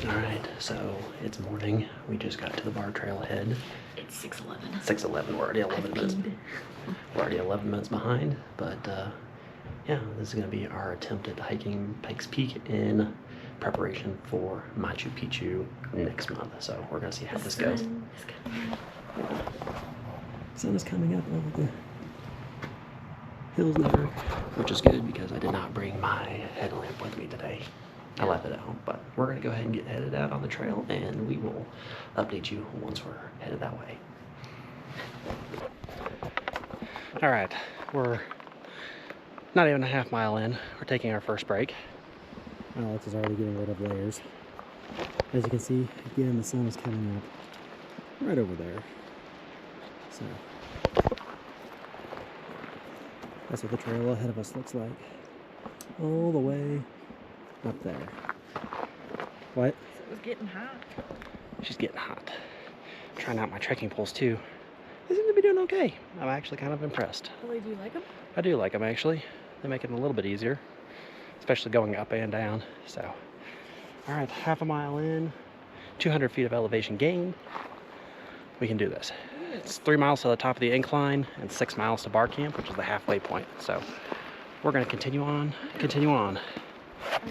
Alright, so it's morning. We just got to the Barr trailhead. It's 6:11. 6:11, we're already 11 minutes. We're already 11 minutes behind, but yeah, this is going to be our attempt at hiking Pike's Peak in preparation for Machu Picchu next month. So we're going to see how this goes. Sun is coming up over the hills there, which is good because I did not bring my headlamp with me today. I left it out, but we're going to go ahead and get headed out on the trail, and we will update you once we're headed that way. All right, we're not even a half mile in. We're taking our first break. Alex is already getting rid of layers. As you can see, again, the sun is coming up right over there. So that's what the trail ahead of us looks like. All the way up there. What? It was getting hot. She's getting hot. Trying out my trekking poles too. They seem to be doing okay. I'm actually kind of impressed. Really, do you like them? I do like them actually. They make it a little bit easier, especially going up and down. So, all right, half a mile in, 200 feet of elevation gain. We can do this. It's 3 miles to the top of the incline and 6 miles to Barr Camp, which is the halfway point. So we're going to continue on.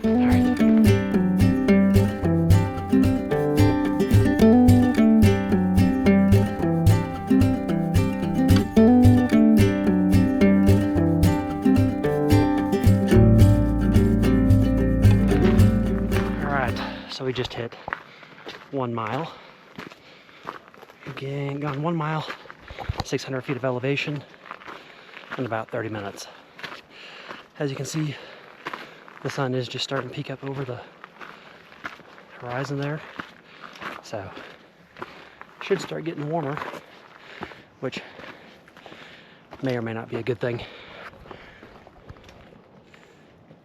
All right. So we just hit 1 mile. Again, gone 1 mile, 600 feet of elevation in about 30 minutes. As you can see, the sun is just starting to peek up over the horizon there. So, should start getting warmer, which may or may not be a good thing.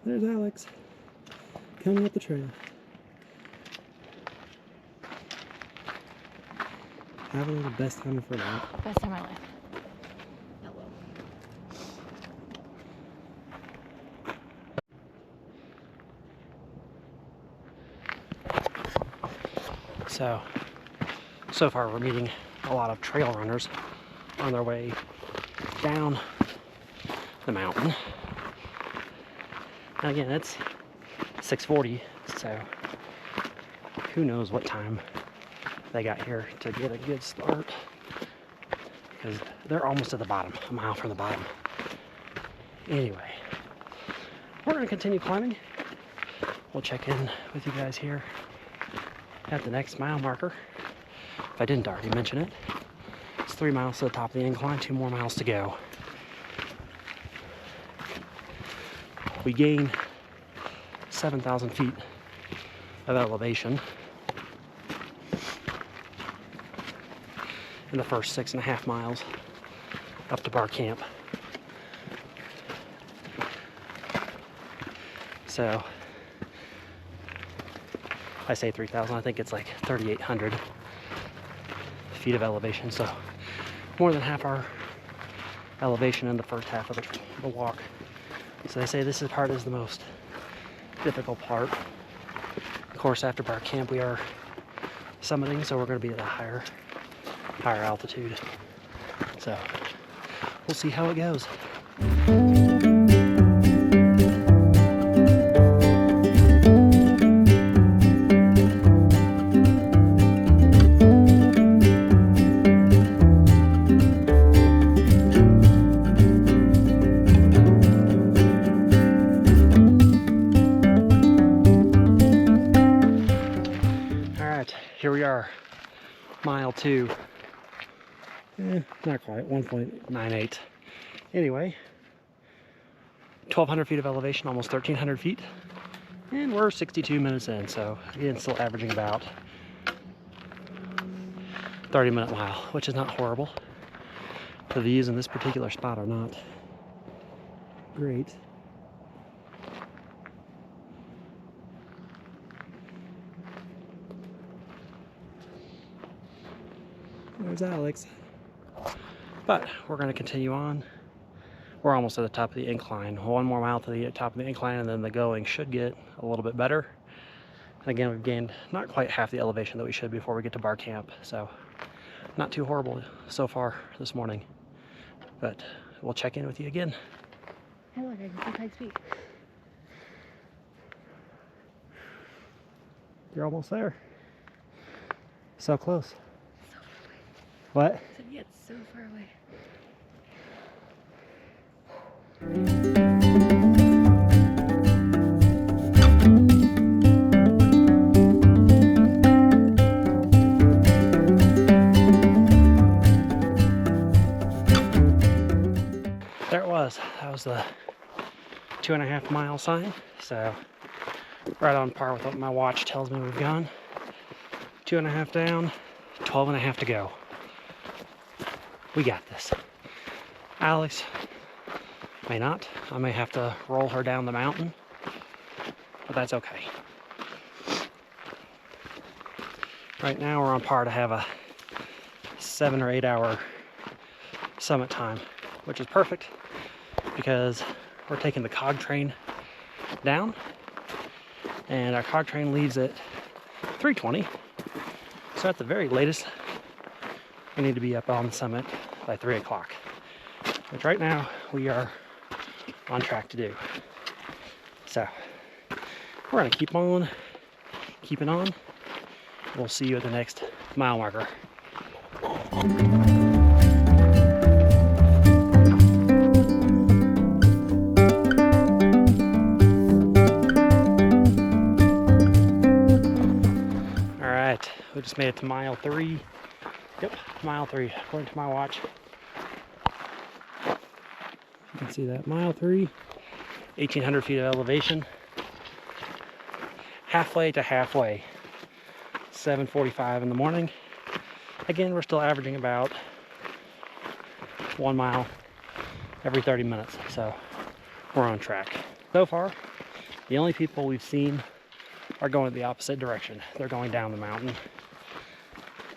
There's Alex, coming up the trail. Having the best time of her life. Best time of my life. Hello. So far we're meeting a lot of trail runners on their way down the mountain. And again, it's 6:40, so who knows what time they got here to get a good start, because they're almost at the bottom, a mile from the bottom. Anyway, we're going to continue climbing. We'll check in with you guys here at the next mile marker. If I didn't already mention it, it's 3 miles to the top of the incline, 2 more miles to go. We gain 7,000 feet of elevation in the first 6.5 miles up to Barr Camp. So I say 3,000, I think it's like 3,800 feet of elevation. So more than half our elevation in the first half of the walk. So they say this part is the most difficult part. Of course, after Barr Camp we are summiting, so we're going to be at a higher altitude. So we'll see how it goes. All right, here we are, mile 2. Not quite, 1.98. Anyway, 1,200 feet of elevation, almost 1,300 feet. And we're 62 minutes in, so again, still averaging about 30-minute mile, which is not horrible. The views in this particular spot are not great. There's Alex. But we're going to continue on. We're almost at the top of the incline. 1 more mile to the top of the incline, and then the going should get a little bit better. And again, we've gained not quite half the elevation that we should before we get to Barr Camp, so not too horrible so far this morning. But we'll check in with you again. Hey, look, I can see Pike's Peak. You're almost there. So close. So far away. What? I said, yeah, it's so far away. There it was. That was the 2.5 mile sign. So right on par with what my watch tells me we've gone. 2.5 down, 12.5 to go. We got this. Alex may not. I may have to roll her down the mountain, but that's okay. Right now we're on par to have a 7 or 8 hour summit time, which is perfect because we're taking the cog train down, and our cog train leaves at 3:20. So at the very latest, we need to be up on the summit by 3 o'clock, which right now we are on track to do. So we're gonna keep on keeping on. We'll see you at the next mile marker. We just made it to mile 3. Yep, mile 3, according to my watch. You can see that, mile 3, 1,800 feet of elevation. Halfway to halfway, 7:45 in the morning. Again, we're still averaging about 1 mile every 30 minutes, so we're on track. So far, the only people we've seen are going the opposite direction. They're going down the mountain.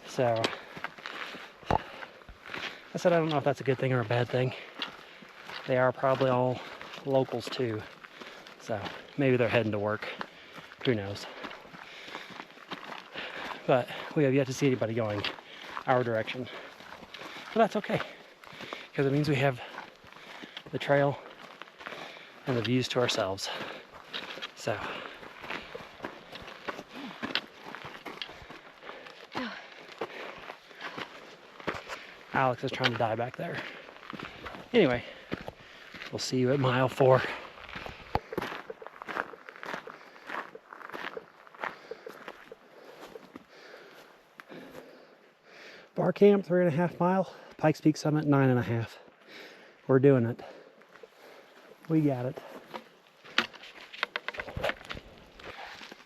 So I said I don't know if that's a good thing or a bad thing. They are probably all locals too, so maybe they're heading to work. Who knows? But we have yet to see anybody going our direction. But that's okay, because it means we have the trail and the views to ourselves. So Alex is trying to die back there. Anyway, we'll see you at mile 4. Barr Camp, 3.5 mile. Pike's Peak Summit, 9.5. We're doing it. We got it.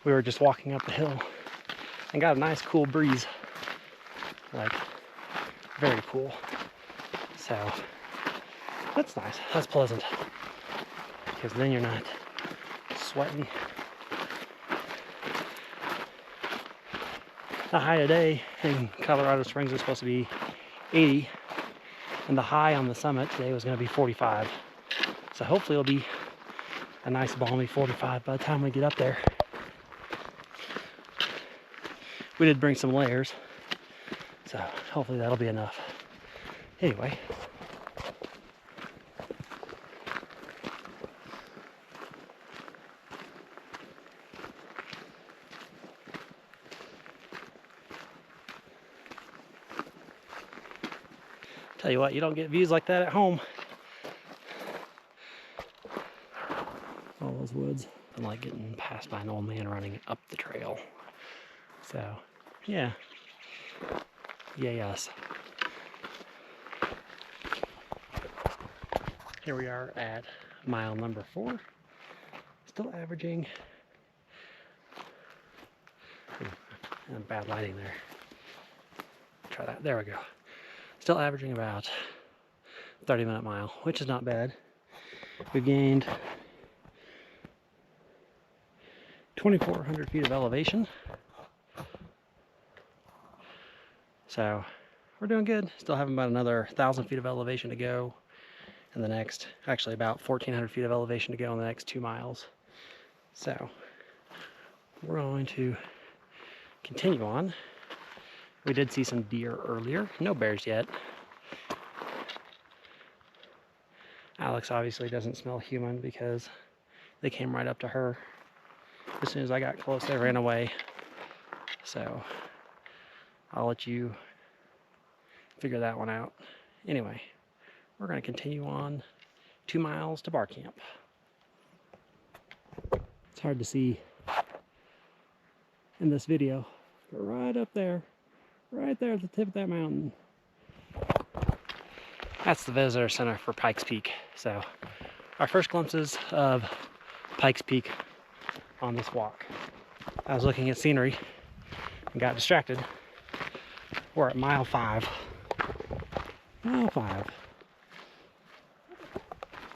We were just walking up the hill and got a nice cool breeze. Like, very cool. So that's nice. That's pleasant, because then you're not sweating. The high today in Colorado Springs is supposed to be 80, and the high on the summit today was going to be 45. So hopefully it'll be a nice balmy 45 by the time we get up there. We did bring some layers, so hopefully that'll be enough. Anyway, tell you what, you don't get views like that at home. All those woods. I like getting passed by an old man running up the trail. So, yeah. Yeah, yes. Here we are at mile number 4. Still averaging. Bad lighting there. Try that. There we go. Still averaging about 30-minute mile, which is not bad. We've gained 2,400 feet of elevation. So we're doing good. Still have about another 1,000 feet of elevation to go in the next, actually about 1,400 feet of elevation to go in the next 2 miles. So we're going to continue on. We did see some deer earlier, no bears yet. Alex obviously doesn't smell human because they came right up to her. As soon as I got close, they ran away. So I'll let you figure that one out. Anyway, we're going to continue on 2 miles to Barr Camp. It's hard to see in this video, but right up there, right there at the tip of that mountain, that's the visitor center for Pikes Peak. So our first glimpses of Pikes Peak on this walk. I was looking at scenery and got distracted. We're at mile 5. Mile 5.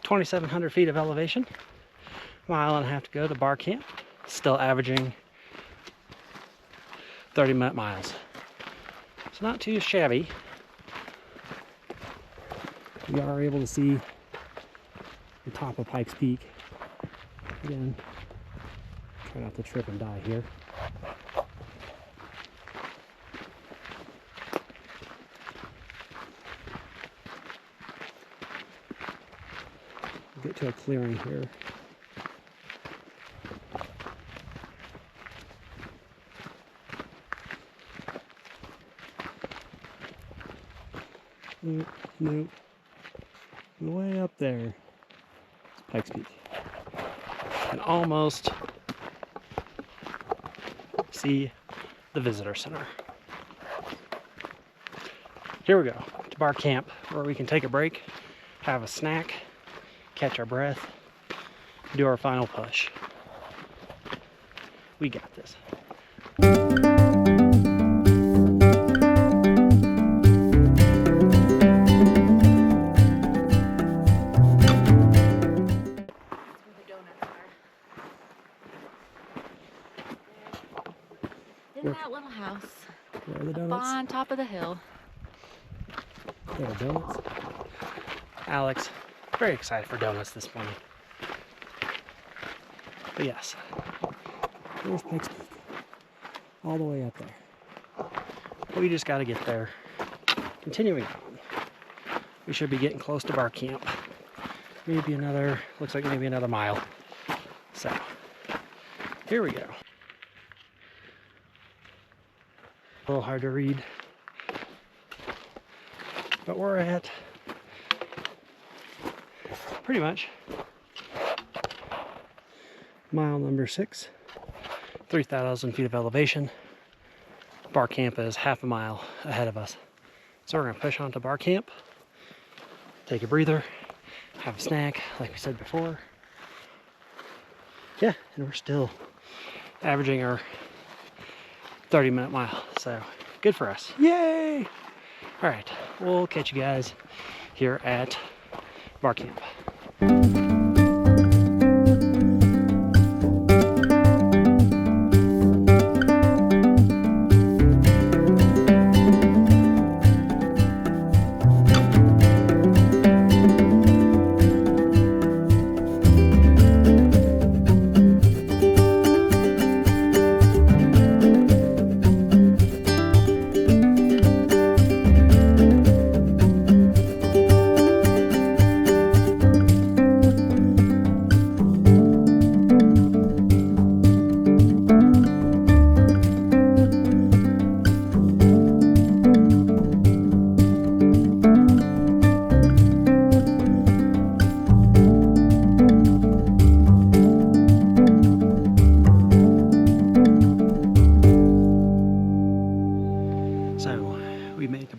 2,700 feet of elevation. Mile and a half to go to Barr Camp. Still averaging 30-minute miles. So not too shabby. We are able to see the top of Pikes Peak. Again, try not to trip and die here. Get to a clearing here. Nope. Way up there is Pikes Peak. And almost see the visitor center. Here we go, to Barr Camp, where we can take a break, have a snack, catch our breath, do our final push. We got this. In that little house. Where are the Up donuts? on top of the hill. There are donuts. Alex, very excited for donuts this morning. But yes, there's Pikes Peak. All the way up there. We just got to get there. Continuing on. We should be getting close to Barr Camp. Maybe another, looks like maybe another mile. So, here we go. A little hard to read. But we're at pretty much mile number 6, 3,000 feet of elevation. Barr Camp is half a mile ahead of us. So we're gonna push on to Barr Camp, take a breather, have a snack, like we said before. Yeah, and we're still averaging our 30-minute mile, so good for us. Yay! All right, we'll catch you guys here at Barr Camp.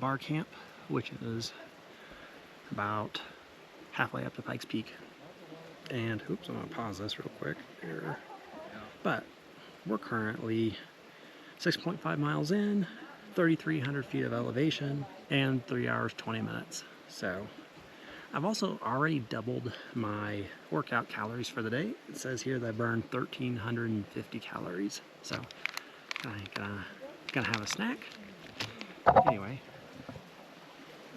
Barr Camp, which is about halfway up to Pikes Peak. And oops, I'm gonna pause this real quick here. But we're currently 6.5 miles in, 3,300 feet of elevation, and 3 hours 20 minutes. So I've also already doubled my workout calories for the day. It says here that I burned 1,350 calories. So I'm gonna have a snack. Anyway,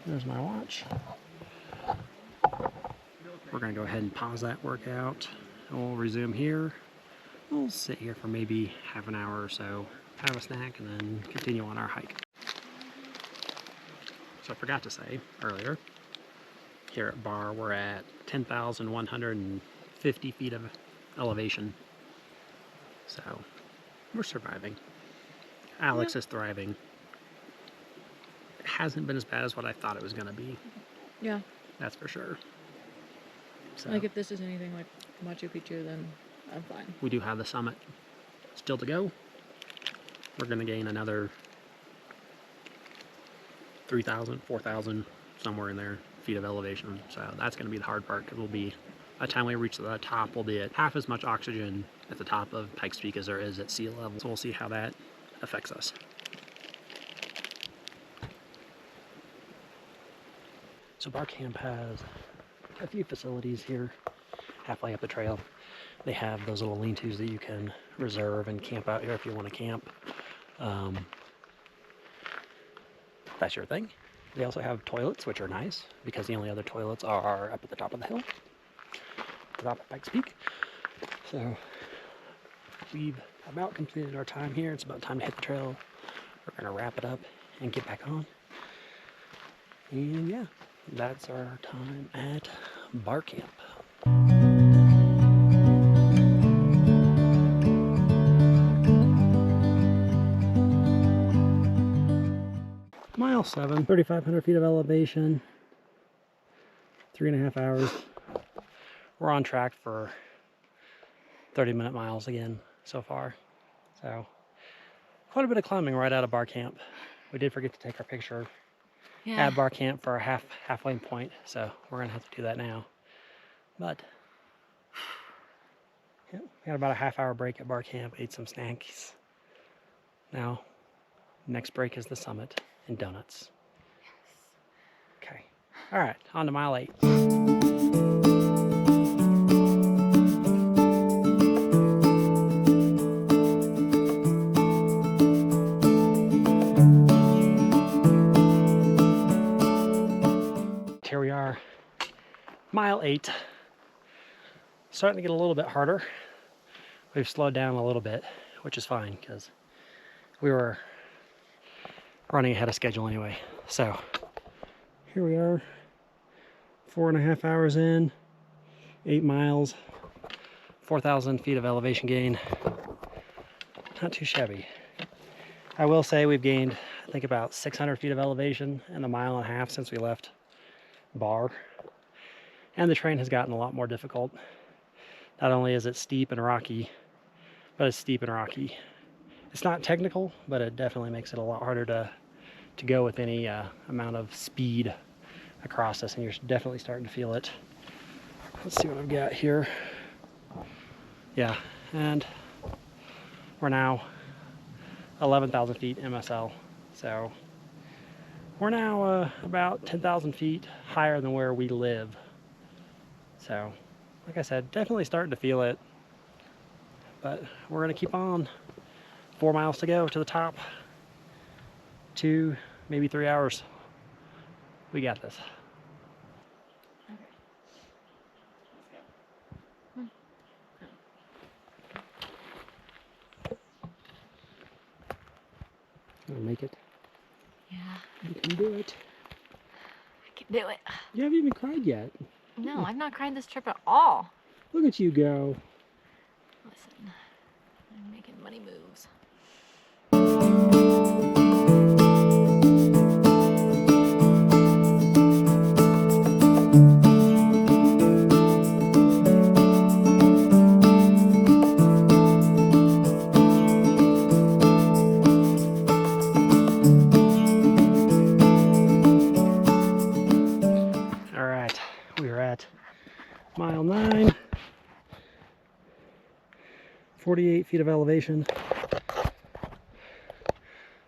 there's my watch. We're gonna go ahead and pause that workout, and we'll resume here. we'll sit here for maybe half an hour or so, have a snack, and then continue on our hike. So I forgot to say earlier, here at Barr we're at 10,150 feet of elevation. So we're surviving. Alex is thriving. It hasn't been as bad as what I thought it was going to be. Yeah. That's for sure. So Like if this is anything like Machu Picchu, then I'm fine. we do have the summit still to go. We're going to gain another 3,000, 4,000, somewhere in there, feet of elevation. So that's going to be the hard part, because we'll be, by the time we reach the top, we'll be at half as much oxygen at the top of Pike's Peak as there is at sea level. So we'll see how that affects us. So Barr Camp has a few facilities here halfway up the trail. They have those little lean-tos that you can reserve and camp out here if you want to camp. That's your thing. They also have toilets, which are nice, because the only other toilets are up at the top of the hill, the top of Pikes Peak. So we've about completed our time here. It's about time to hit the trail. We're going to wrap it up and get back on. And yeah, that's our time at Barr Camp. Mile 7, 3,500 feet of elevation, 3.5 hours. We're on track for 30-minute miles again so far. So quite a bit of climbing right out of Barr Camp. We did forget to take our picture at Barr Camp for our halfway point, so we're gonna have to do that now. But yeah, we had about a half-hour break at Barr Camp, ate some snacks. Now, next break is the summit and donuts. Okay. All right, on to mile 8. Here we are, mile 8. Starting to get a little bit harder. We've slowed down a little bit, which is fine because we were running ahead of schedule anyway. So here we are, 4.5 hours in, 8 miles, 4,000 feet of elevation gain. Not too shabby. I will say we've gained, I think, about 600 feet of elevation in a mile and a half since we left Barr. And the terrain has gotten a lot more difficult. Not only is it steep and rocky, but it's steep and rocky. It's not technical, but it definitely makes it a lot harder to go with any amount of speed across this, and you're definitely starting to feel it. Let's see what I've got here. Yeah, and we're now 11,000 feet MSL, so we're now about 10,000 feet higher than where we live. So, like I said, definitely starting to feel it, but we're gonna keep on. 4 miles to go to the top. 2, maybe 3 hours. We got this. Gonna make it. Yeah, You can do it. I can do it. You haven't even cried yet. No, I've not cried this trip at all. Look at you go. Listen, I'm making money moves. All right, we are at mile 9. 48 feet of elevation.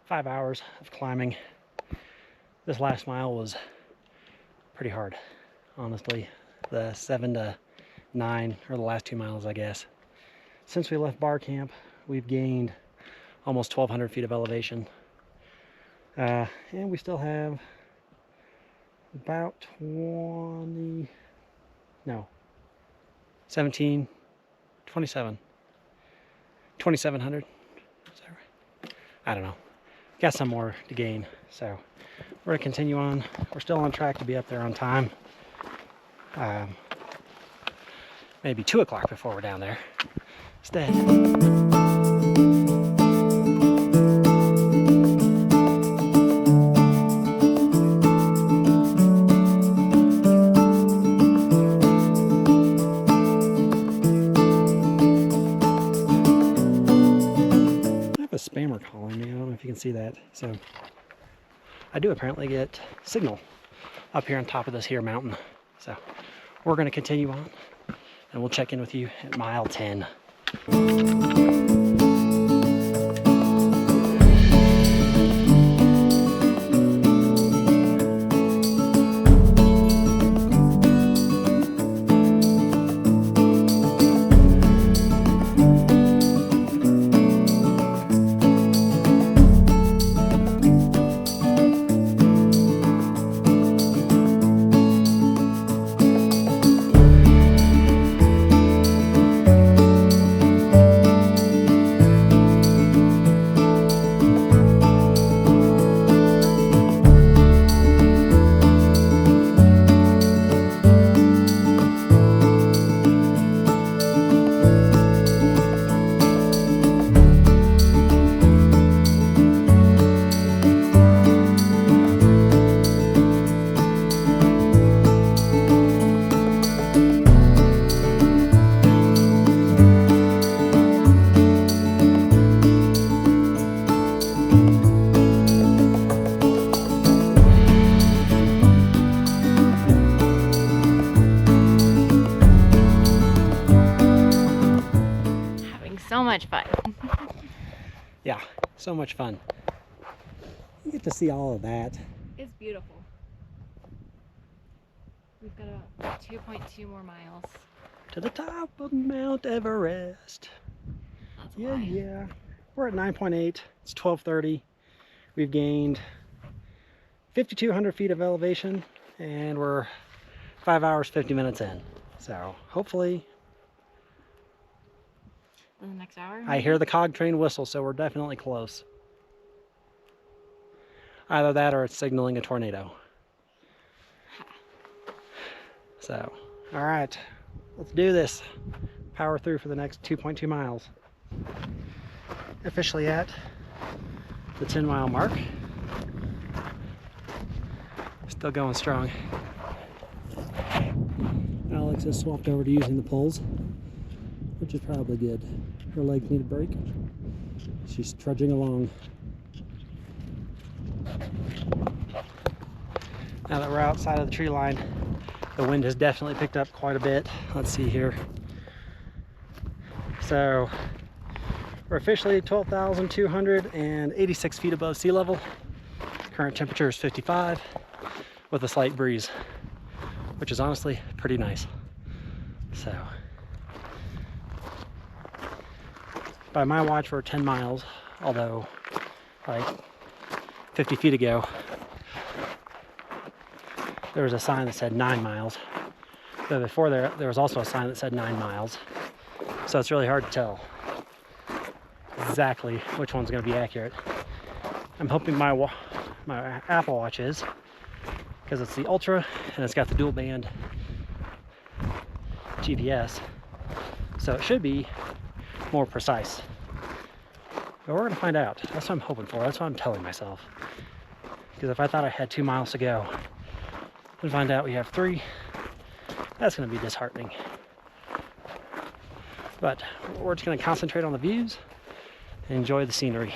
5 hours of climbing. This last mile was pretty hard, honestly. The 7 to 9, or the last 2 miles, I guess. Since we left Barr Camp, we've gained almost 1,200 feet of elevation. And we still have about 27 2,700. Is that right? I don't know. Got some more to gain. So we're gonna continue on. We're still on track to be up there on time. Maybe 2 o'clock before we're down there. Instead. Spammer calling me. I don't know if you can see that. So I do apparently get signal up here on top of this here mountain. So we're going to continue on and we'll check in with you at mile 10. So much fun. Yeah, so much fun. You get to see all of that. It's beautiful. We've got about 2.2 more miles. To the top of Mount Everest. That's a Yeah, lie. yeah. We're at 9.8. It's 12:30. We've gained 5,200 feet of elevation and we're 5 hours, 50 minutes in. So hopefully, In the next hour? I hear the cog train whistle, so we're definitely close. Either that or it's signaling a tornado. So, all right, let's do this. Power through for the next 2.2 miles. Officially at the 10-mile mark. Still going strong. Alex has swapped over to using the poles, which is probably good. Her legs need a break. She's trudging along. Now that we're outside of the tree line, the wind has definitely picked up quite a bit. Let's see here. So we're officially 12,286 feet above sea level. Current temperature is 55 with a slight breeze, which is honestly pretty nice. So by my watch, we're 10 miles, although like 50 feet ago, there was a sign that said 9 miles. But before there was also a sign that said 9 miles. So it's really hard to tell exactly which one's going to be accurate. I'm hoping my Apple Watch is, because it's the Ultra and it's got the dual band GPS. So it should be more precise. But we're going to find out. That's what I'm hoping for. That's what I'm telling myself. Because if I thought I had 2 miles to go, and find out we have 3, that's going to be disheartening. But we're just going to concentrate on the views and enjoy the scenery.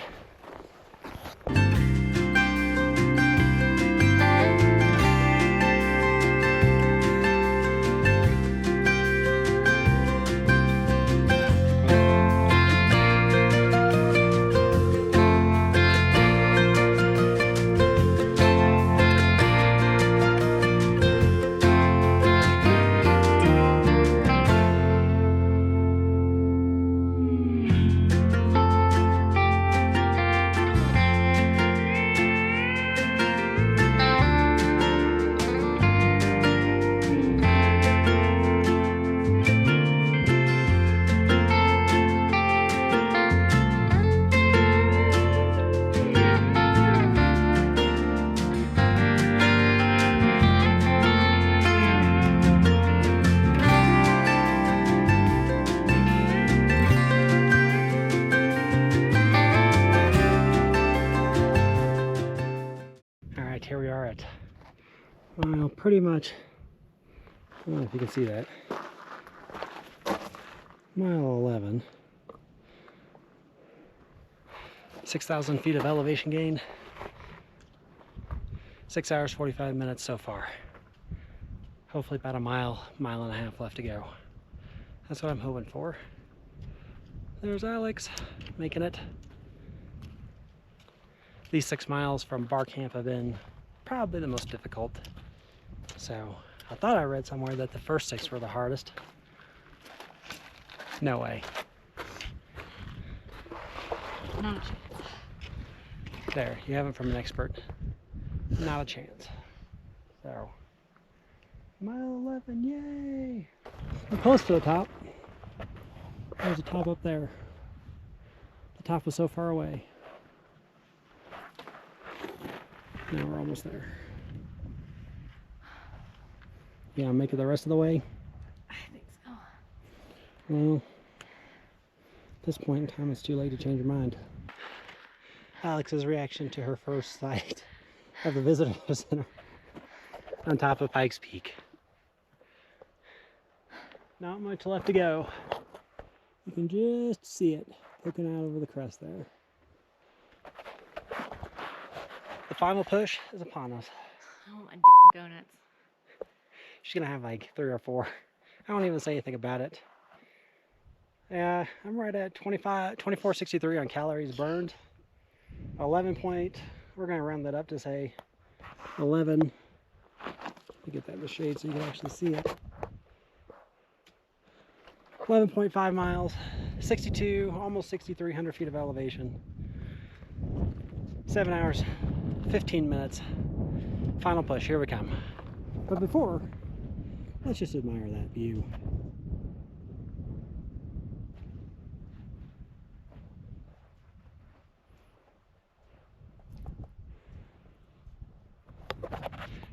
Alright, here we are at mile pretty much, I don't know if you can see that, mile 11. 6,000 feet of elevation gain. 6 hours, 45 minutes so far. Hopefully about a mile, mile and a half left to go. That's what I'm hoping for. There's Alex making it. These 6 miles from Barr Camp have been probably the most difficult. So I thought I read somewhere that the first 6 were the hardest. No way. Not a chance. There, you have it from an expert. Not a chance. So, mile 11, yay! We're close to the top. There's a top up there. The top was so far away. Now we're almost there. Yeah, make it the rest of the way? I think so. Well, at this point in time, it's too late to change your mind. Alex's reaction to her first sight of the visitor center on top of Pike's Peak. Not much left to go. You can just see it poking out over the crest there. The final push is upon us. Oh, my donuts. She's gonna have like 3 or 4. I won't even say anything about it. Yeah, I'm right at 2463 on calories burned. 11 point, we're gonna round that up to say 11. Let me get that in the shade so you can actually see it. 11.5 miles, 62, almost 6,300 feet of elevation. 7 hours, 15 minutes. Final push, here we come. But before, let's just admire that view.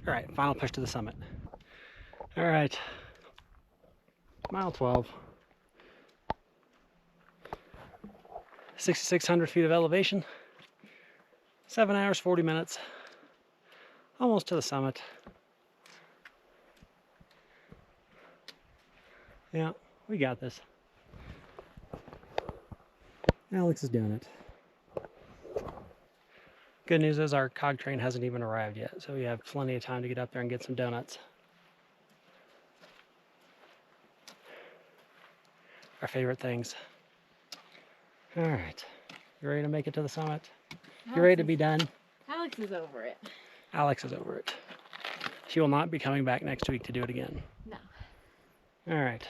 All right, final push to the summit. All right, mile 12. 6,600 feet of elevation. 7 hours, 40 minutes. Almost to the summit. Yeah, we got this. Alex is doing it. Good news is our cog train hasn't even arrived yet, so we have plenty of time to get up there and get some donuts. Our favorite things. All right, you ready to make it to the summit? You ready to be done? Alex is over it. Alex is over it. She will not be coming back next week to do it again. No. All right.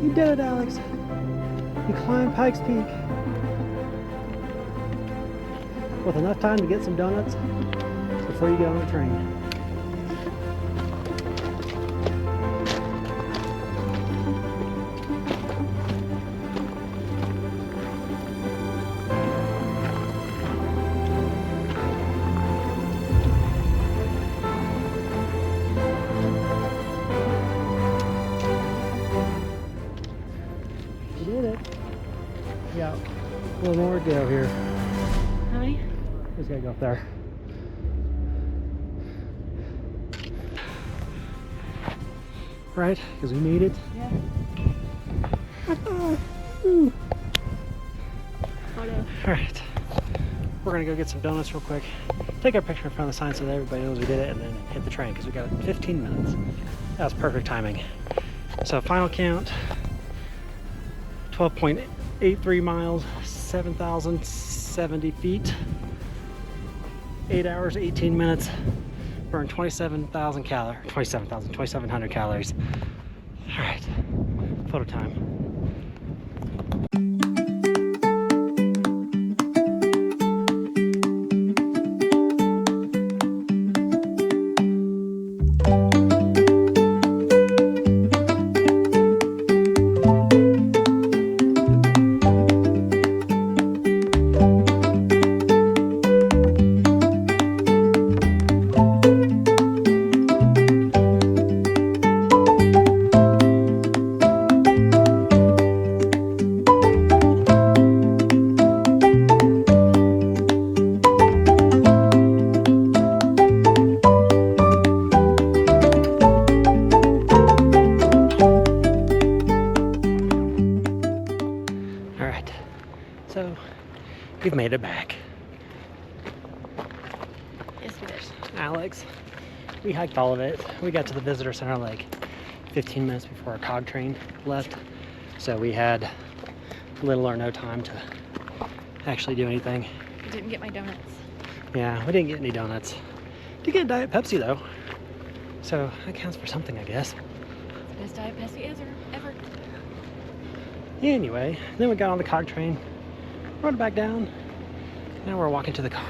You did it, Alex. You climbed Pike's Peak with enough time to get some donuts before you get on the train. You did it. Yeah, a little more to go here. How many? Just gotta go up there. Right, because we made it. Yeah. Ooh. Alright, we're gonna go get some donuts real quick. Take our picture in front of the sign so that everybody knows we did it, and then hit the train because we got 15 minutes. That was perfect timing. So final count, 12.83 miles, 7,070 feet, 8 hours, 18 minutes, burned 2,700 calories. All right, photo time. we've made it back. Yes, we did. Alex, we hiked all of it. We got to the visitor center like 15 minutes before our cog train left. So we had little or no time to actually do anything. I didn't get my donuts. Yeah, we didn't get any donuts. Did get a Diet Pepsi though. So that counts for something, I guess. It's the best Diet Pepsi ever. Anyway, then we got on the cog train, rode it back down. Now we're walking to the car.